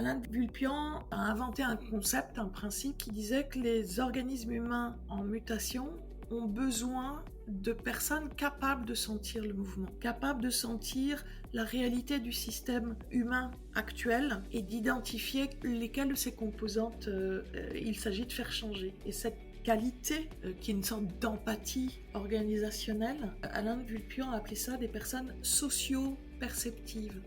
Alain de Vulpian a inventé un concept, un principe qui disait que les organismes humains en mutation ont besoin de personnes capables de sentir le mouvement, capables de sentir la réalité du système humain actuel et d'identifier lesquelles de ses composantes il s'agit de faire changer. Et cette qualité, qui est une sorte d'empathie organisationnelle, Alain de Vulpian a appelé ça des personnes socio-perceptives.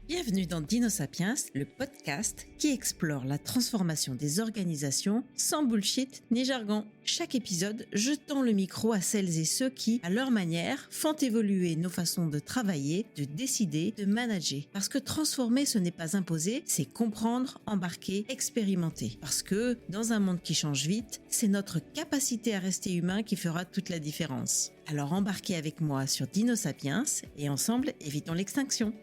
Bienvenue dans Dinosapiens, le podcast qui explore la transformation des organisations sans bullshit ni jargon. Chaque épisode, je tends le micro à celles et ceux qui, à leur manière, font évoluer nos façons de travailler, de décider, de manager. Parce que transformer, ce n'est pas imposer, c'est comprendre, embarquer, expérimenter. Parce que, dans un monde qui change vite, c'est notre capacité à rester humain qui fera toute la différence. Alors embarquez avec moi sur Dinosapiens et ensemble, évitons l'extinction.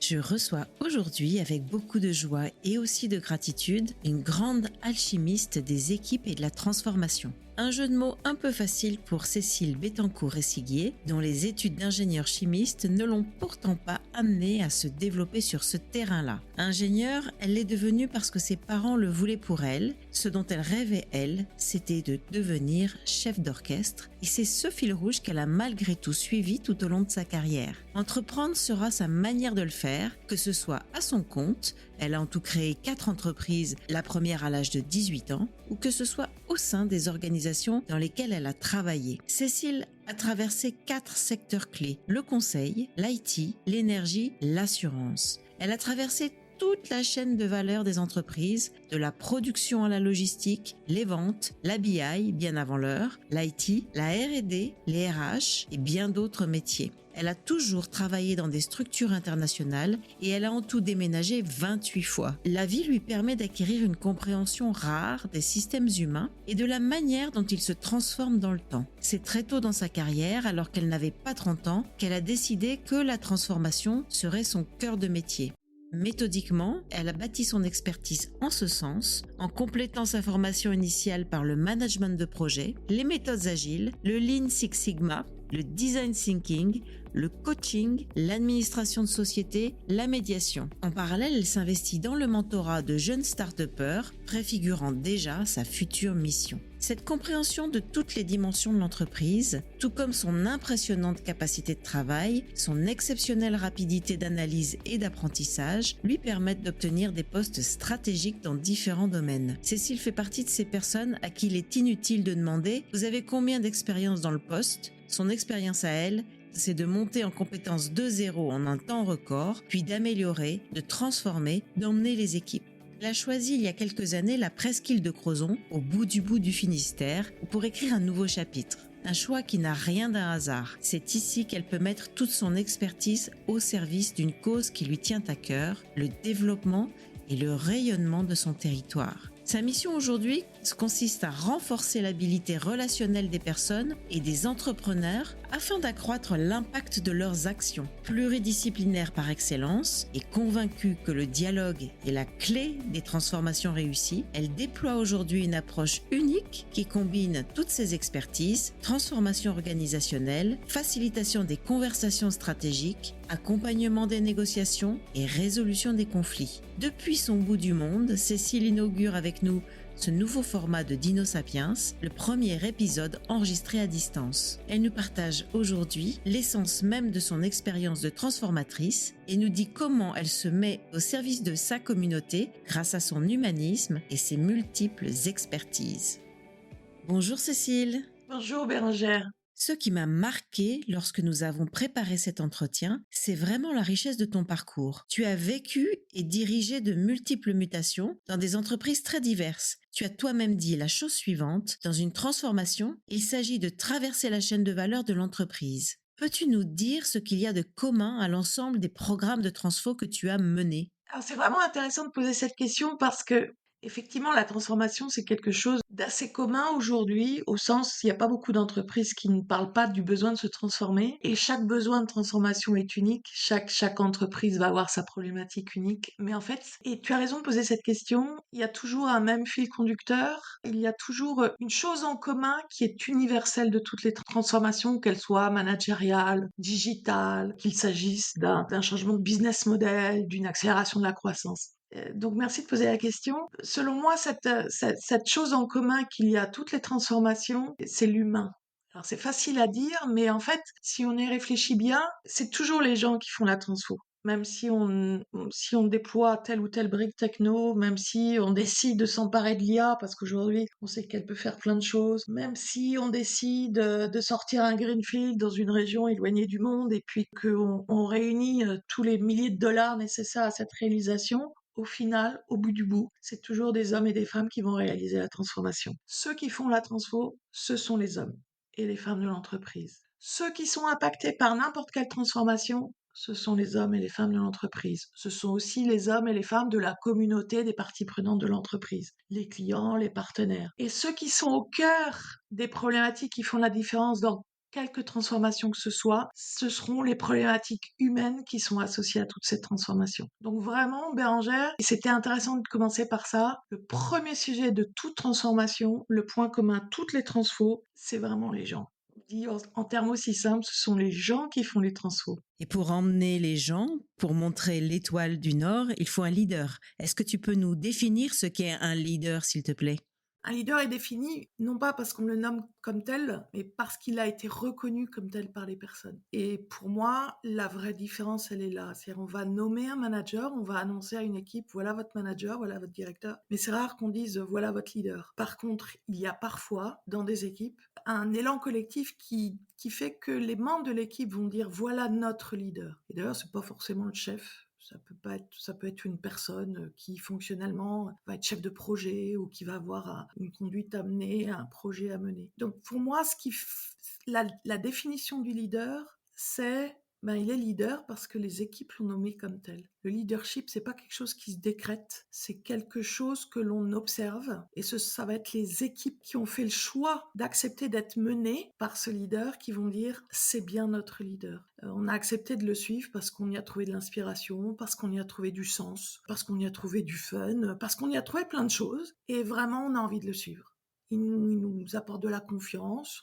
Je reçois aujourd'hui avec beaucoup de joie et aussi de gratitude une grande alchimiste des équipes et de la transformation. Un jeu de mots un peu facile pour Cécile Bettencourt-Ressiguier, dont les études d'ingénieur chimiste ne l'ont pourtant pas amenée à se développer sur ce terrain-là. Ingénieure, elle l'est devenue parce que ses parents le voulaient pour elle. Ce dont elle rêvait, elle, c'était de devenir chef d'orchestre. Et c'est ce fil rouge qu'elle a malgré tout suivi tout au long de sa carrière. Entreprendre sera sa manière de le faire, que ce soit à son compte, elle a en tout créé 4 entreprises, la première à l'âge de 18 ans, ou que ce soit au sein des organisations dans lesquelles elle a travaillé. Cécile a traversé 4 secteurs clés: le conseil, l'IT, l'énergie, l'assurance. Elle a traversé toute la chaîne de valeur des entreprises, de la production à la logistique, les ventes, la BI bien avant l'heure, l'IT, la R&D, les RH et bien d'autres métiers. Elle a toujours travaillé dans des structures internationales et elle a en tout déménagé 28 fois. La vie lui permet d'acquérir une compréhension rare des systèmes humains et de la manière dont ils se transforment dans le temps. C'est très tôt dans sa carrière, alors qu'elle n'avait pas 30 ans, qu'elle a décidé que la transformation serait son cœur de métier. Méthodiquement, elle a bâti son expertise en ce sens, en complétant sa formation initiale par le management de projet, les méthodes agiles, le Lean Six Sigma, le design thinking, le coaching, l'administration de société, la médiation. En parallèle, elle s'investit dans le mentorat de jeunes start-upers, préfigurant déjà sa future mission. Cette compréhension de toutes les dimensions de l'entreprise, tout comme son impressionnante capacité de travail, son exceptionnelle rapidité d'analyse et d'apprentissage, lui permettent d'obtenir des postes stratégiques dans différents domaines. Cécile fait partie de ces personnes à qui il est inutile de demander « Vous avez combien d'expérience dans le poste ?» Son expérience à elle, c'est de monter en compétences de zéro en un temps record, puis d'améliorer, de transformer, d'emmener les équipes. Elle a choisi il y a quelques années la presqu'île de Crozon, au bout du Finistère, pour écrire un nouveau chapitre. Un choix qui n'a rien d'un hasard. C'est ici qu'elle peut mettre toute son expertise au service d'une cause qui lui tient à cœur, le développement et le rayonnement de son territoire. Sa mission aujourd'hui consiste à renforcer l'habilité relationnelle des personnes et des entrepreneurs afin d'accroître l'impact de leurs actions. Pluridisciplinaire par excellence et convaincue que le dialogue est la clé des transformations réussies, elle déploie aujourd'hui une approche unique qui combine toutes ses expertises: transformation organisationnelle, facilitation des conversations stratégiques, accompagnement des négociations et résolution des conflits. Depuis son bout du monde, Cécile inaugure avec nous ce nouveau format de Dinosapiens, le premier épisode enregistré à distance. Elle nous partage aujourd'hui l'essence même de son expérience de transformatrice et nous dit comment elle se met au service de sa communauté grâce à son humanisme et ses multiples expertises. Bonjour Cécile. Bonjour Bérengère. Ce qui m'a marqué lorsque nous avons préparé cet entretien, c'est vraiment la richesse de ton parcours. Tu as vécu et dirigé de multiples mutations dans des entreprises très diverses. Tu as toi-même dit la chose suivante: dans une transformation, il s'agit de traverser la chaîne de valeur de l'entreprise. Peux-tu nous dire ce qu'il y a de commun à l'ensemble des programmes de transfo que tu as menés ? Alors c'est vraiment intéressant de poser cette question parce que Effectivement, la transformation, c'est quelque chose d'assez commun aujourd'hui, au sens, il n'y a pas beaucoup d'entreprises qui ne parlent pas du besoin de se transformer. Et chaque besoin de transformation est unique. Chaque entreprise va avoir sa problématique unique. Mais en fait, et tu as raison de poser cette question, il y a toujours un même fil conducteur. Il y a toujours une chose en commun qui est universelle de toutes les transformations, qu'elles soient managériales, digitales, qu'il s'agisse d'un changement de business model, d'une accélération de la croissance. Donc merci de poser la question. Selon moi, cette chose en commun qu'il y a à toutes les transformations, c'est l'humain. Alors c'est facile à dire, mais en fait, si on y réfléchit bien, c'est toujours les gens qui font la transfo. Même si on déploie telle ou telle brique techno, même si on décide de s'emparer de l'IA, parce qu'aujourd'hui, on sait qu'elle peut faire plein de choses, même si on décide de sortir un greenfield dans une région éloignée du monde, et puis qu'on réunit tous les milliers de dollars nécessaires à cette réalisation, au final, au bout du bout, c'est toujours des hommes et des femmes qui vont réaliser la transformation. Ceux qui font la transfo, ce sont les hommes et les femmes de l'entreprise. Ceux qui sont impactés par n'importe quelle transformation, ce sont les hommes et les femmes de l'entreprise. Ce sont aussi les hommes et les femmes de la communauté des parties prenantes de l'entreprise, les clients, les partenaires. Et ceux qui sont au cœur des problématiques qui font la différence dans quelque transformation que ce soit, ce seront les problématiques humaines qui sont associées à toute cette transformation. Donc vraiment, Bérangère, et c'était intéressant de commencer par ça, le premier sujet de toute transformation, le point commun à toutes les transfos, c'est vraiment les gens. Dit en termes aussi simples, ce sont les gens qui font les transfos. Et pour emmener les gens, pour montrer l'étoile du Nord, il faut un leader. Est-ce que tu peux nous définir ce qu'est un leader, s'il te plaît ? Un leader est défini non pas parce qu'on le nomme comme tel, mais parce qu'il a été reconnu comme tel par les personnes. Et pour moi, la vraie différence, elle est là. C'est-à-dire, on va nommer un manager, on va annoncer à une équipe, voilà votre manager, voilà votre directeur. Mais c'est rare qu'on dise, voilà votre leader. Par contre, il y a parfois, dans des équipes, un élan collectif qui fait que les membres de l'équipe vont dire, voilà notre leader. Et d'ailleurs, c'est pas forcément le chef. Ça peut être une personne qui fonctionnellement va être chef de projet ou qui va avoir une conduite à mener, un projet à mener. Donc pour moi, la définition du leader, c'est il est leader parce que les équipes l'ont nommé comme tel. Le leadership, c'est pas quelque chose qui se décrète, c'est quelque chose que l'on observe et ça va être les équipes qui ont fait le choix d'accepter d'être menées par ce leader qui vont dire c'est bien notre leader. On a accepté de le suivre parce qu'on y a trouvé de l'inspiration, parce qu'on y a trouvé du sens, parce qu'on y a trouvé du fun, parce qu'on y a trouvé plein de choses et vraiment on a envie de le suivre. Il nous apporte de la confiance,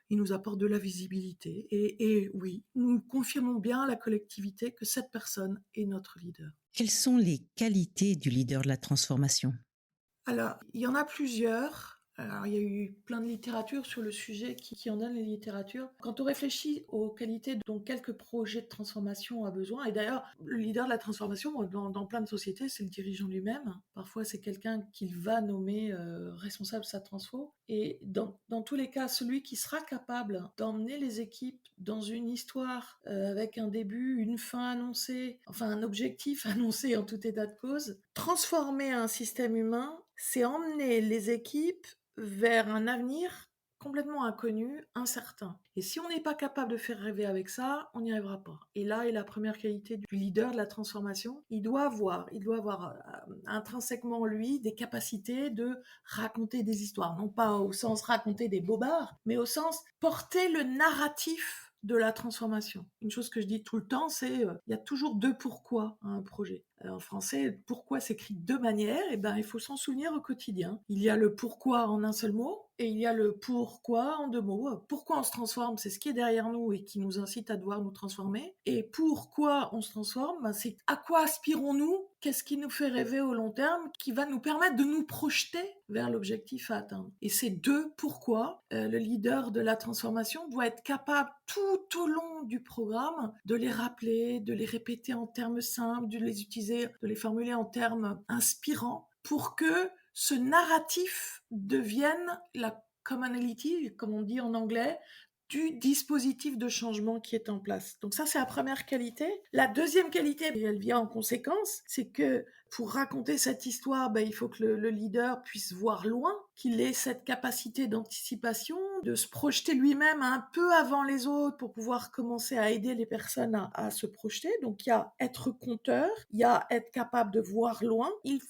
il nous apporte de la visibilité. Et oui, nous confirmons bien à la collectivité que cette personne est notre leader. Quelles sont les qualités du leader de la transformation ? Alors, il y en a plusieurs. Alors, il y a eu plein de littérature sur le sujet qui en donne les littératures. Quand on réfléchit aux qualités dont quelques projets de transformation a besoin, et d'ailleurs, le leader de la transformation, dans plein de sociétés, c'est le dirigeant lui-même. Parfois, c'est quelqu'un qu'il va nommer responsable de sa transfo. Et dans tous les cas, celui qui sera capable d'emmener les équipes dans une histoire avec un début, une fin annoncée, enfin un objectif annoncé en tout état de cause, transformer un système humain, c'est emmener les équipes vers un avenir complètement inconnu, incertain. Et si on n'est pas capable de faire rêver avec ça, on n'y arrivera pas. Et là est la première qualité du leader de la transformation. Il doit avoir intrinsèquement en lui des capacités de raconter des histoires, non pas au sens raconter des bobards, mais au sens porter le narratif de la transformation. Une chose que je dis tout le temps, c'est il y a toujours deux pourquoi à un projet. En français, pourquoi s'écrit de deux manières, et il faut s'en souvenir au quotidien. Il y a le pourquoi en un seul mot, et il y a le pourquoi en deux mots. Pourquoi on se transforme, c'est ce qui est derrière nous et qui nous incite à devoir nous transformer. Et pourquoi on se transforme, c'est à quoi aspirons-nous, qu'est-ce qui nous fait rêver au long terme, qui va nous permettre de nous projeter vers l'objectif à atteindre. Et ces deux pourquoi, le leader de la transformation doit être capable tout au long du programme de les rappeler, de les répéter en termes simples, de les utiliser, de les formuler en termes inspirants pour que ce narratif devienne la commonality, comme on dit en anglais, du dispositif de changement qui est en place. Donc ça, c'est la première qualité. La deuxième qualité, et elle vient en conséquence, c'est que pour raconter cette histoire, il faut que le leader puisse voir loin, qu'il ait cette capacité d'anticipation, de se projeter lui-même un peu avant les autres pour pouvoir commencer à aider les personnes à se projeter. Donc il y a être conteur, il y a être capable de voir loin. Il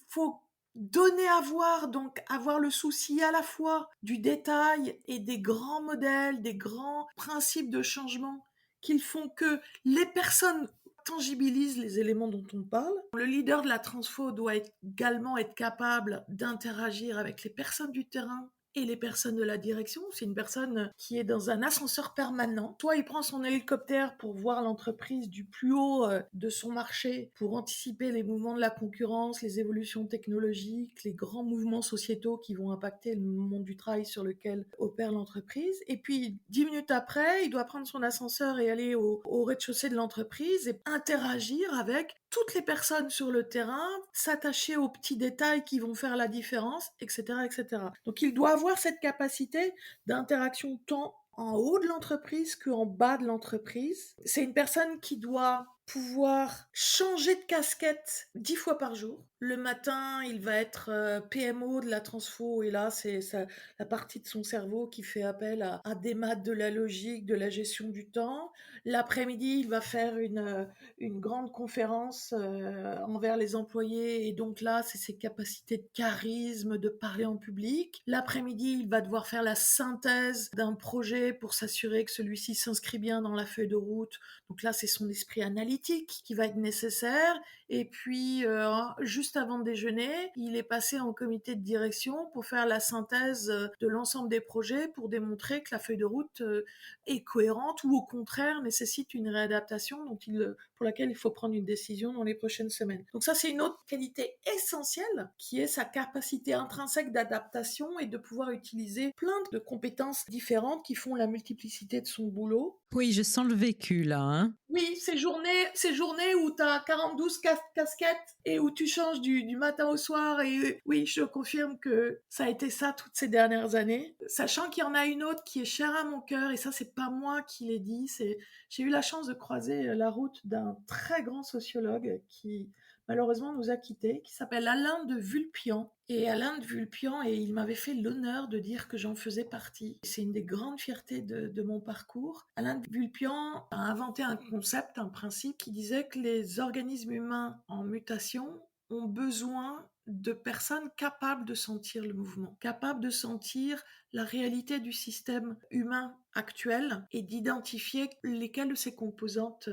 donner à voir, donc avoir le souci à la fois du détail et des grands modèles, des grands principes de changement qu'ils font que les personnes tangibilisent les éléments dont on parle. Le leader de la transfo doit également être capable d'interagir avec les personnes du terrain et les personnes de la direction. C'est une personne qui est dans un ascenseur permanent. Soit il prend son hélicoptère pour voir l'entreprise du plus haut de son marché, pour anticiper les mouvements de la concurrence, les évolutions technologiques, les grands mouvements sociétaux qui vont impacter le monde du travail sur lequel opère l'entreprise. Et puis 10 minutes après, il doit prendre son ascenseur et aller au rez-de-chaussée de l'entreprise et interagir avec toutes les personnes sur le terrain, s'attacher aux petits détails qui vont faire la différence, etc., etc. Donc il doit avoir cette capacité d'interaction tant en haut de l'entreprise qu'en bas de l'entreprise. C'est une personne qui doit pouvoir changer de casquette 10 fois par jour. Le matin, il va être PMO de la transfo et là, c'est la partie de son cerveau qui fait appel à des maths, de la logique, de la gestion du temps. L'après-midi, il va faire une grande conférence envers les employés et donc là, c'est ses capacités de charisme, de parler en public. L'après-midi, il va devoir faire la synthèse d'un projet pour s'assurer que celui-ci s'inscrit bien dans la feuille de route. Donc là, c'est son esprit analytique qui va être nécessaire. Et puis, juste avant de déjeuner, il est passé en comité de direction pour faire la synthèse de l'ensemble des projets pour démontrer que la feuille de route est cohérente ou au contraire nécessite une réadaptation pour laquelle il faut prendre une décision dans les prochaines semaines. Donc ça, c'est une autre qualité essentielle qui est sa capacité intrinsèque d'adaptation et de pouvoir utiliser plein de compétences différentes qui font la multiplicité de son boulot. Oui, je sens le vécu là, hein. Oui, ces journées où tu as 42 casquettes et où tu changes du matin au soir. Et oui, je confirme que ça a été ça toutes ces dernières années. Sachant qu'il y en a une autre qui est chère à mon cœur, et ça, c'est pas moi qui l'ai dit. J'ai eu la chance de croiser la route d'un très grand sociologue qui, malheureusement, nous a quittés, qui s'appelle Alain de Vulpian. Et Alain de Vulpian, et il m'avait fait l'honneur de dire que j'en faisais partie. C'est une des grandes fiertés de mon parcours. Alain de Vulpian a inventé un concept, un principe qui disait que les organismes humains en mutation ont besoin de personnes capables de sentir le mouvement, capables de sentir la réalité du système humain actuel et d'identifier lesquelles de ses composantes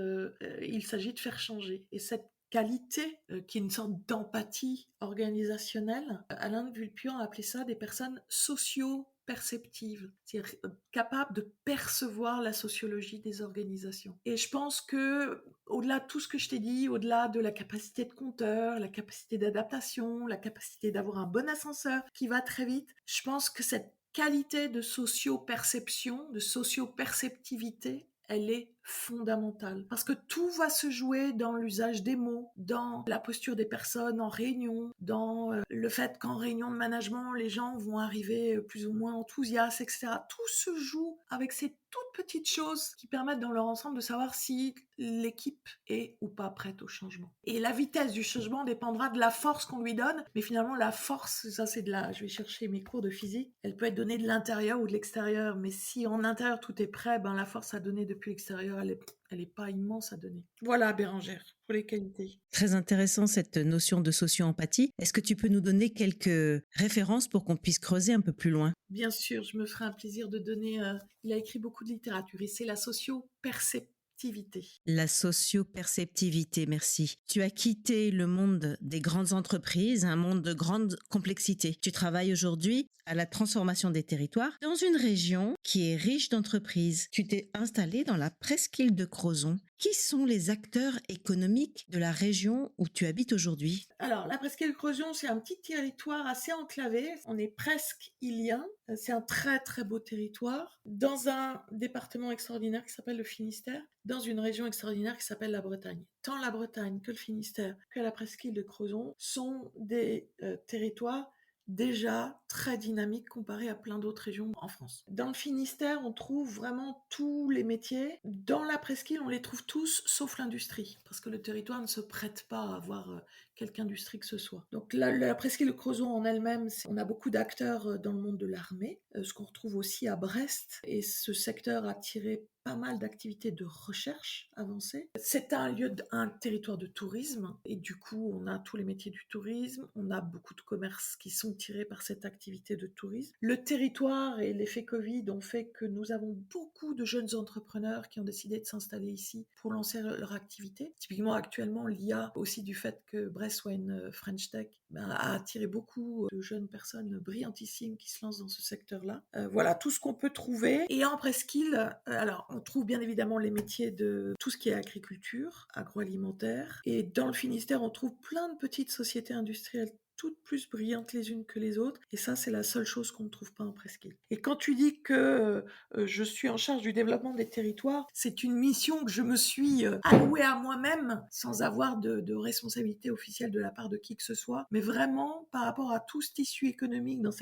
il s'agit de faire changer. Et cette qualité, qui est une sorte d'empathie organisationnelle. Alain de Vulpian a appelé ça des personnes socio-perceptives, c'est-à-dire capables de percevoir la sociologie des organisations. Et je pense que, au-delà de tout ce que je t'ai dit, au-delà de la capacité de compteur, la capacité d'adaptation, la capacité d'avoir un bon ascenseur qui va très vite, je pense que cette qualité de socio-perception, de socio-perceptivité, elle est fondamentale. Parce que tout va se jouer dans l'usage des mots, dans la posture des personnes en réunion, dans le fait qu'en réunion de management, les gens vont arriver plus ou moins enthousiastes, etc. Tout se joue avec ces toutes petites choses qui permettent dans leur ensemble de savoir si l'équipe est ou pas prête au changement. Et la vitesse du changement dépendra de la force qu'on lui donne, mais finalement la force, ça c'est je vais chercher mes cours de physique, elle peut être donnée de l'intérieur ou de l'extérieur, mais si en intérieur tout est prêt, la force à donner depuis l'extérieur, elle est pas immense à donner. Voilà Bérangère, pour les qualités. Très intéressant cette notion de socio-empathie. Est-ce que tu peux nous donner quelques références pour qu'on puisse creuser un peu plus loin? Bien sûr, je me ferai un plaisir de donner... il a écrit beaucoup de littérature et c'est la socio-perceptivité. La socio-perceptivité, merci. Tu as quitté le monde des grandes entreprises, un monde de grande complexité. Tu travailles aujourd'hui à la transformation des territoires dans une région qui est riche d'entreprises. Tu t'es installé dans la presqu'île de Crozon. Qui sont les acteurs économiques de la région où tu habites aujourd'hui? Alors, la presqu'île de Crozon, c'est un petit territoire assez enclavé. On est presque îlien. C'est un très très beau territoire. Dans un département extraordinaire qui s'appelle le Finistère, dans une région extraordinaire qui s'appelle la Bretagne. Tant la Bretagne que le Finistère que la presqu'île de Crozon sont des territoires déjà très dynamique comparé à plein d'autres régions en France. Dans le Finistère, on trouve vraiment tous les métiers. Dans la presqu'île, on les trouve tous sauf l'industrie, parce que le territoire ne se prête pas à avoir quelque industrie que ce soit. Donc la presqu'île de Crozon en elle-même, on a beaucoup d'acteurs dans le monde de l'armée, ce qu'on retrouve aussi à Brest, et ce secteur a attiré pas mal d'activités de recherche avancées. C'est un territoire de tourisme et du coup, on a tous les métiers du tourisme, on a beaucoup de commerces qui sont tirés par cette activité de tourisme. Le territoire et l'effet Covid ont fait que nous avons beaucoup de jeunes entrepreneurs qui ont décidé de s'installer ici pour lancer leur activité. Typiquement, actuellement, l'IA, aussi du fait que Brest soit une French Tech, a attiré beaucoup de jeunes personnes brillantissimes qui se lancent dans ce secteur-là. Voilà, tout ce qu'on peut trouver. Et en presqu'île, alors, on trouve bien évidemment les métiers de tout ce qui est agriculture, agroalimentaire. Et dans le Finistère, on trouve plein de petites sociétés industrielles toutes plus brillantes les unes que les autres. Et ça, c'est la seule chose qu'on ne trouve pas en presqu'île. Et quand tu dis que je suis en charge du développement des territoires, c'est une mission que je me suis allouée à moi-même sans avoir de responsabilité officielle de la part de qui que ce soit, mais vraiment par rapport à tout ce tissu économique dans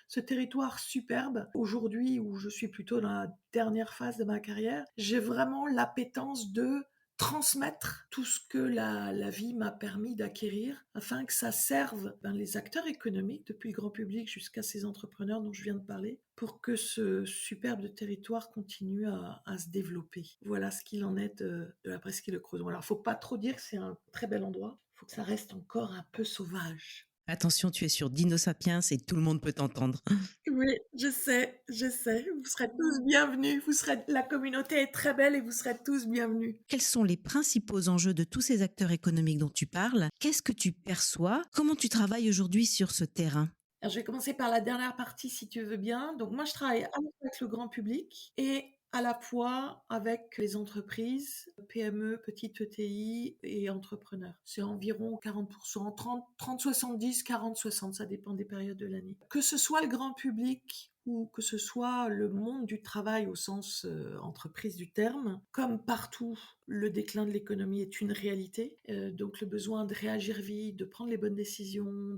ce territoire superbe. Aujourd'hui, où je suis plutôt dans la dernière phase de ma carrière, j'ai vraiment l'appétence de transmettre tout ce que la vie m'a permis d'acquérir afin que ça serve les acteurs économiques, depuis le grand public jusqu'à ces entrepreneurs dont je viens de parler, pour que ce superbe territoire continue à se développer. Voilà ce qu'il en est de la presqu'île de Crozon. Alors, il ne faut pas trop dire que c'est un très bel endroit, il faut que ça reste encore un peu sauvage. Attention, tu es sur Dino Sapiens et tout le monde peut t'entendre. Oui, je sais. Vous serez tous bienvenus. La communauté est très belle et vous serez tous bienvenus. Quels sont les principaux enjeux de tous ces acteurs économiques dont tu parles? Qu'est-ce que tu perçois? Comment tu travailles aujourd'hui sur ce terrain? Alors, je vais commencer par la dernière partie, si tu veux bien. Donc, moi, je travaille à la fois avec le grand public et à la fois avec les entreprises, PME, petites ETI et entrepreneurs. C'est environ 40%, 30-70, 40-60, ça dépend des périodes de l'année. Que ce soit le grand public ou que ce soit le monde du travail au sens entreprise du terme, comme partout, le déclin de l'économie est une réalité. Donc le besoin de réagir vite, de prendre les bonnes décisions,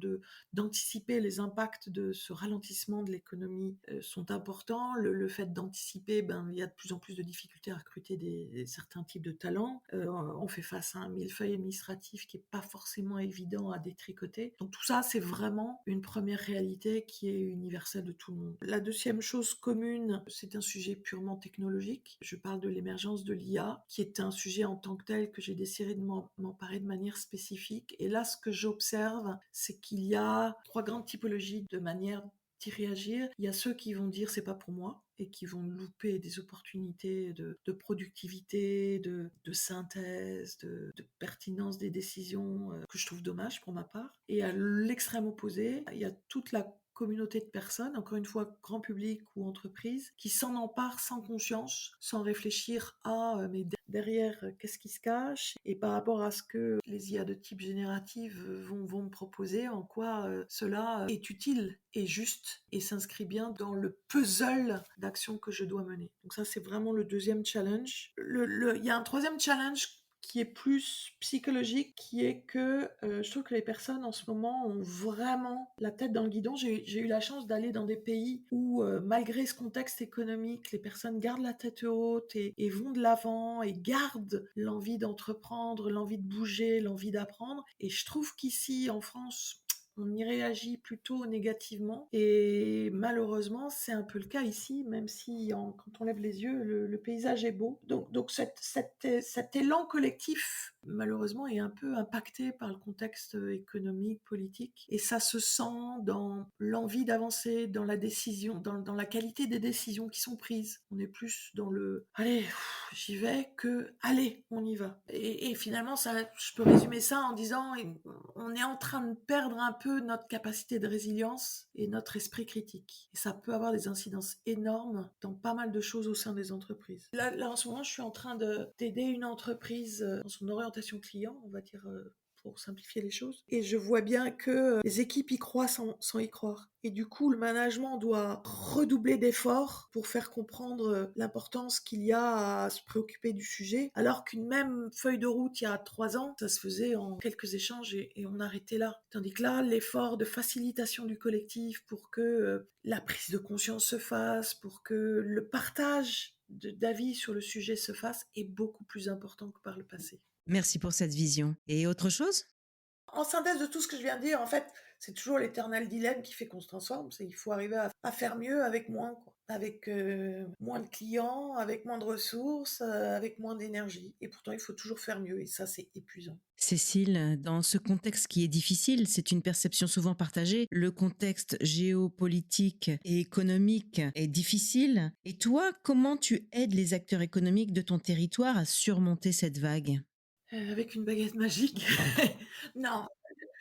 d'anticiper les impacts de ce ralentissement de l'économie sont importants. Le fait d'anticiper, il y a de plus en plus de difficultés à recruter certains types de talents. On fait face à un millefeuille administratif qui n'est pas forcément évident à détricoter. Donc tout ça, c'est vraiment une première réalité qui est universelle de tout le monde. La deuxième chose commune, c'est un sujet purement technologique. Je parle de l'émergence de l'IA, qui est un sujet en tant que tel que j'ai décidé de m'emparer de manière spécifique. Et là, ce que j'observe, c'est qu'il y a trois grandes typologies de manière d'y réagir. Il y a ceux qui vont dire c'est pas pour moi et qui vont louper des opportunités de productivité, de synthèse, de pertinence des décisions que je trouve dommage pour ma part. Et à l'extrême opposé, il y a toute la communauté de personnes, encore une fois grand public ou entreprise, qui s'en emparent sans conscience, sans réfléchir à mais derrière qu'est-ce qui se cache et par rapport à ce que les IA de type générative vont me proposer, en quoi cela est utile et juste et s'inscrit bien dans le puzzle d'actions que je dois mener. Donc ça, c'est vraiment le deuxième challenge. Il y a un troisième challenge qui est plus psychologique, qui est que je trouve que les personnes en ce moment ont vraiment la tête dans le guidon. J'ai eu la chance d'aller dans des pays où, malgré ce contexte économique, les personnes gardent la tête haute et vont de l'avant et gardent l'envie d'entreprendre, l'envie de bouger, l'envie d'apprendre. Et je trouve qu'ici, en France, on y réagit plutôt négativement et malheureusement c'est un peu le cas ici, même si quand on lève les yeux le paysage est beau. Donc cet élan collectif malheureusement est un peu impacté par le contexte économique, politique et ça se sent dans l'envie d'avancer, dans la décision, dans la qualité des décisions qui sont prises. On est plus dans le « allez, j'y vais » que « allez, on y va ». Et finalement, je peux résumer ça en disant on est en train de perdre un peu notre capacité de résilience et notre esprit critique. Et ça peut avoir des incidences énormes dans pas mal de choses au sein des entreprises. Là en ce moment, je suis en train d'aider une entreprise dans son orientation client, on va dire pour simplifier les choses. Et je vois bien que les équipes y croient sans y croire. Et du coup, le management doit redoubler d'efforts pour faire comprendre l'importance qu'il y a à se préoccuper du sujet, alors qu'une même feuille de route il y a 3 ans, ça se faisait en quelques échanges et on arrêtait là. Tandis que là, l'effort de facilitation du collectif pour que la prise de conscience se fasse, pour que le partage d'avis sur le sujet se fasse est beaucoup plus important que par le passé. Merci pour cette vision. Et autre chose? En synthèse de tout ce que je viens de dire, en fait, c'est toujours l'éternel dilemme qui fait qu'on se transforme. Il faut arriver à faire mieux avec moins, quoi. avec moins de clients, avec moins de ressources, avec moins d'énergie. Et pourtant, il faut toujours faire mieux. Et ça, c'est épuisant. Cécile, dans ce contexte qui est difficile, c'est une perception souvent partagée, le contexte géopolitique et économique est difficile. Et toi, comment tu aides les acteurs économiques de ton territoire à surmonter cette vague? Avec une baguette magique. Non,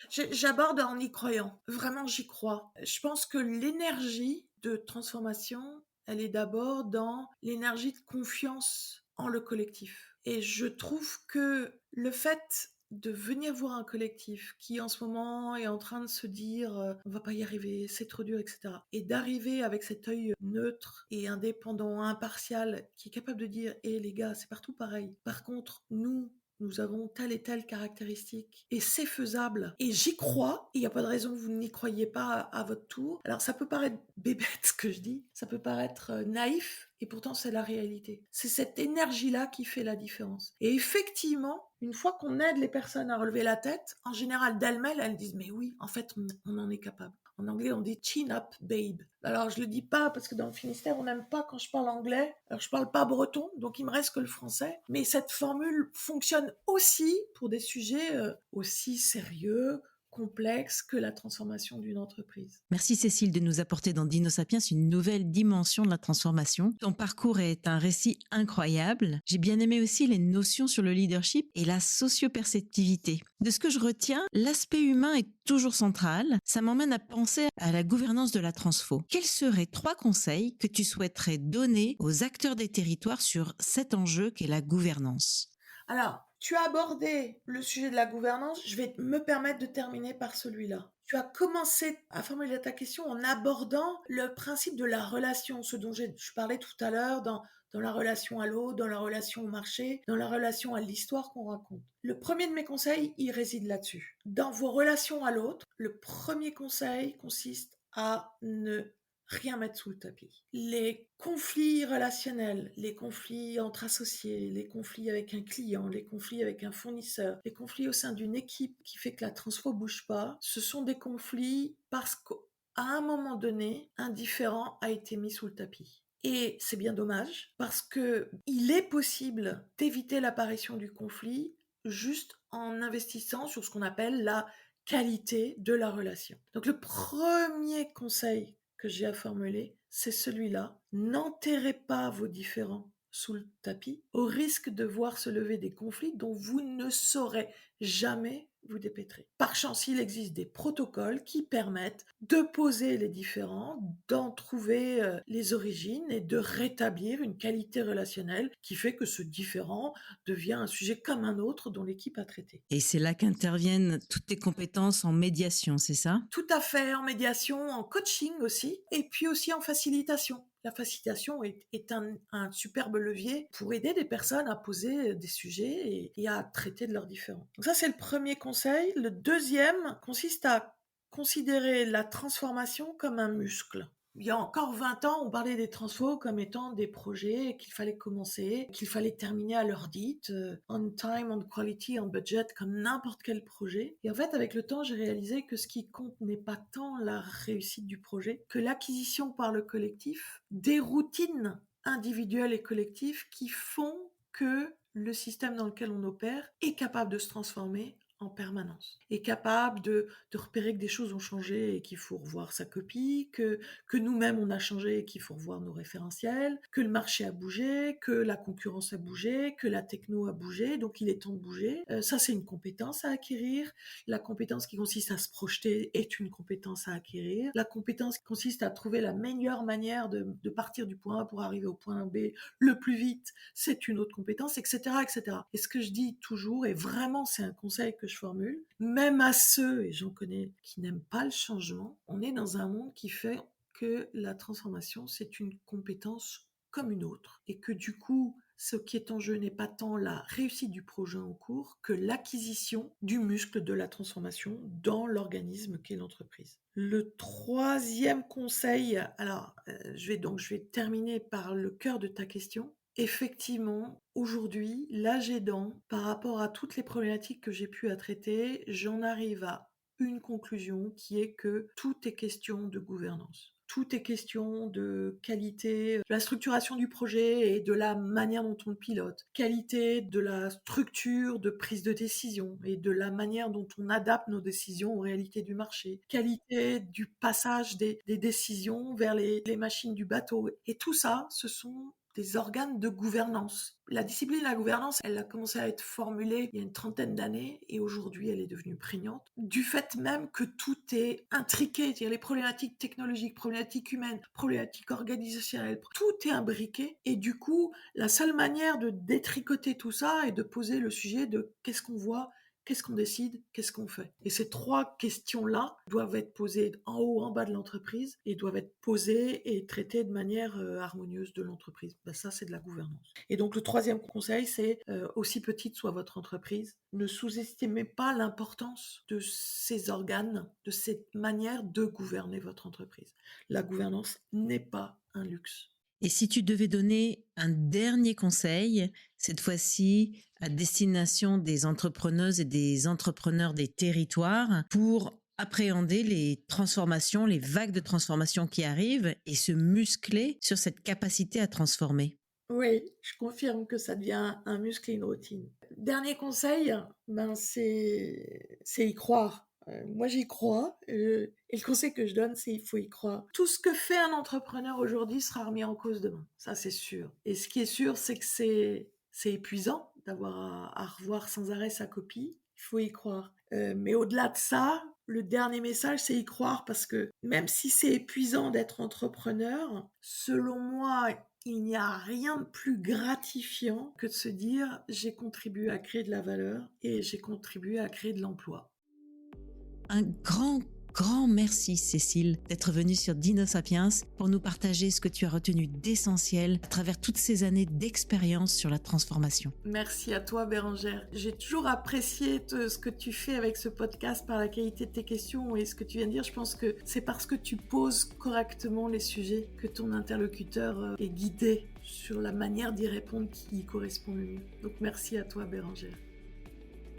j'aborde en y croyant. Vraiment, j'y crois. Je pense que l'énergie de transformation, elle est d'abord dans l'énergie de confiance en le collectif. Et je trouve que le fait de venir voir un collectif qui en ce moment est en train de se dire on va pas y arriver, c'est trop dur, etc. Et d'arriver avec cet œil neutre et indépendant, impartial, qui est capable de dire hé les gars, c'est partout pareil. Par contre, nous avons telle et telle caractéristique et c'est faisable et j'y crois, il n'y a pas de raison que vous n'y croyez pas à votre tour. Alors ça peut paraître bébête ce que je dis, ça peut paraître naïf et pourtant c'est la réalité. C'est cette énergie-là qui fait la différence. Et effectivement, une fois qu'on aide les personnes à relever la tête, en général d'elles-mêmes, elles disent mais oui, en fait on en est capable. En anglais, on dit chin up, babe. Alors, je le dis pas parce que dans le Finistère, on n'aime pas quand je parle anglais. Alors, je parle pas breton, donc il me reste que le français. Mais cette formule fonctionne aussi pour des sujets aussi sérieux, complexes que la transformation d'une entreprise. Merci Cécile de nous apporter dans Dino Sapiens une nouvelle dimension de la transformation. Ton parcours est un récit incroyable. J'ai bien aimé aussi les notions sur le leadership et la socioperceptivité. De ce que je retiens, l'aspect humain est toujours central. Ça m'emmène à penser à la gouvernance de la transfo. Quels seraient 3 conseils que tu souhaiterais donner aux acteurs des territoires sur cet enjeu qu'est la gouvernance? Alors, tu as abordé le sujet de la gouvernance. Je vais me permettre de terminer par celui-là. Tu as commencé à formuler ta question en abordant le principe de la relation, ce dont je parlais tout à l'heure dans la relation à l'autre, dans la relation au marché, dans la relation à l'histoire qu'on raconte. Le premier de mes conseils, il réside là-dessus. Dans vos relations à l'autre, le premier conseil consiste à ne rien mettre sous le tapis. Les conflits relationnels, les conflits entre associés, les conflits avec un client, les conflits avec un fournisseur, les conflits au sein d'une équipe qui fait que la transfo bouge pas, ce sont des conflits parce qu'à un moment donné, un différend a été mis sous le tapis. Et c'est bien dommage parce que il est possible d'éviter l'apparition du conflit juste en investissant sur ce qu'on appelle la qualité de la relation. Donc le premier conseil que j'ai à formuler, c'est celui-là. N'enterrez pas vos différends sous le tapis, au risque de voir se lever des conflits dont vous ne saurez jamais vous dépêtrer. Par chance, il existe des protocoles qui permettent de poser les différends, d'en trouver les origines et de rétablir une qualité relationnelle qui fait que ce différend devient un sujet comme un autre dont l'équipe a traité. Et c'est là qu'interviennent toutes tes compétences en médiation, c'est ça? Tout à fait, en médiation, en coaching aussi, et puis aussi en facilitation. La facilitation est un superbe levier pour aider des personnes à poser des sujets et à traiter de leurs différends. Donc ça, c'est le premier conseil. Le deuxième consiste à considérer la transformation comme un muscle. Il y a encore 20 ans, on parlait des transfos comme étant des projets qu'il fallait commencer, qu'il fallait terminer à l'heure dite, on time, on quality, on budget, comme n'importe quel projet. Et en fait, avec le temps, j'ai réalisé que ce qui compte n'est pas tant la réussite du projet que l'acquisition par le collectif des routines individuelles et collectives qui font que le système dans lequel on opère est capable de se transformer en permanence, est capable de repérer que des choses ont changé et qu'il faut revoir sa copie, que nous-mêmes on a changé et qu'il faut revoir nos référentiels, que le marché a bougé, que la concurrence a bougé, que la techno a bougé, donc il est temps de bouger. Ça, c'est une compétence à acquérir. La compétence qui consiste à se projeter est une compétence à acquérir. La compétence qui consiste à trouver la meilleure manière de partir du point A pour arriver au point B le plus vite, c'est une autre compétence, etc., etc. Et ce que je dis toujours, et vraiment c'est un conseil que je formule, même à ceux, et j'en connais, qui n'aiment pas le changement, on est dans un monde qui fait que la transformation, c'est une compétence comme une autre. Et que du coup, ce qui est en jeu n'est pas tant la réussite du projet en cours que l'acquisition du muscle de la transformation dans l'organisme qu'est l'entreprise. Le troisième conseil, alors je vais terminer par le cœur de ta question. Effectivement, aujourd'hui, l'âge aidant, par rapport à toutes les problématiques que j'ai pu à traiter, j'en arrive à une conclusion qui est que tout est question de gouvernance. tout est question de qualité, de la structuration du projet et de la manière dont on le pilote, qualité de la structure de prise de décision et de la manière dont on adapte nos décisions aux réalités du marché, qualité du passage des décisions vers les machines du bateau. Et tout ça, ce sont des organes de gouvernance. La discipline de la gouvernance, elle a commencé à être formulée il y a une trentaine d'années et aujourd'hui elle est devenue prégnante. Du fait même que tout est intriqué, c'est-à-dire les problématiques technologiques, problématiques humaines, problématiques organisationnelles, tout est imbriqué et du coup, la seule manière de détricoter tout ça est de poser le sujet de qu'est-ce qu'on voit, qu'est-ce qu'on décide, qu'est-ce qu'on fait. Et ces trois questions-là doivent être posées en haut, en bas de l'entreprise et doivent être posées et traitées de manière harmonieuse de l'entreprise. Ça, c'est de la gouvernance. Et donc, le troisième conseil, c'est aussi petite soit votre entreprise, ne sous-estimez pas l'importance de ces organes, de cette manière de gouverner votre entreprise. La gouvernance n'est pas un luxe. Et si tu devais donner un dernier conseil, cette fois-ci à destination des entrepreneuses et des entrepreneurs des territoires pour appréhender les transformations, les vagues de transformation qui arrivent et se muscler sur cette capacité à transformer? Oui, je confirme que ça devient un muscle et une routine. Dernier conseil, c'est y croire. Moi, j'y crois. Et le conseil que je donne, c'est il faut y croire. Tout ce que fait un entrepreneur aujourd'hui sera remis en cause demain. Ça, c'est sûr. Et ce qui est sûr, c'est que c'est épuisant d'avoir à revoir sans arrêt sa copie. Il faut y croire. Mais au-delà de ça, le dernier message, c'est y croire parce que même si c'est épuisant d'être entrepreneur, selon moi, il n'y a rien de plus gratifiant que de se dire j'ai contribué à créer de la valeur et j'ai contribué à créer de l'emploi. Un grand merci Cécile d'être venue sur Dinosapiens pour nous partager ce que tu as retenu d'essentiel à travers toutes ces années d'expérience sur la transformation. Merci à toi Bérangère. J'ai toujours apprécié ce que tu fais avec ce podcast par la qualité de tes questions et ce que tu viens de dire. Je pense que c'est parce que tu poses correctement les sujets que ton interlocuteur est guidé sur la manière d'y répondre qui correspond le mieux. Donc merci à toi Bérangère.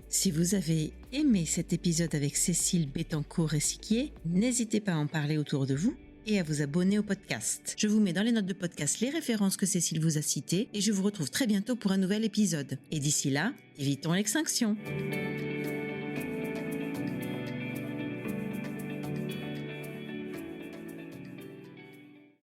Si vous avez aimé cet épisode avec Cécile Bettencourt-Ressiquier, n'hésitez pas à en parler autour de vous et à vous abonner au podcast. Je vous mets dans les notes de podcast les références que Cécile vous a citées et je vous retrouve très bientôt pour un nouvel épisode. Et d'ici là, évitons l'extinction.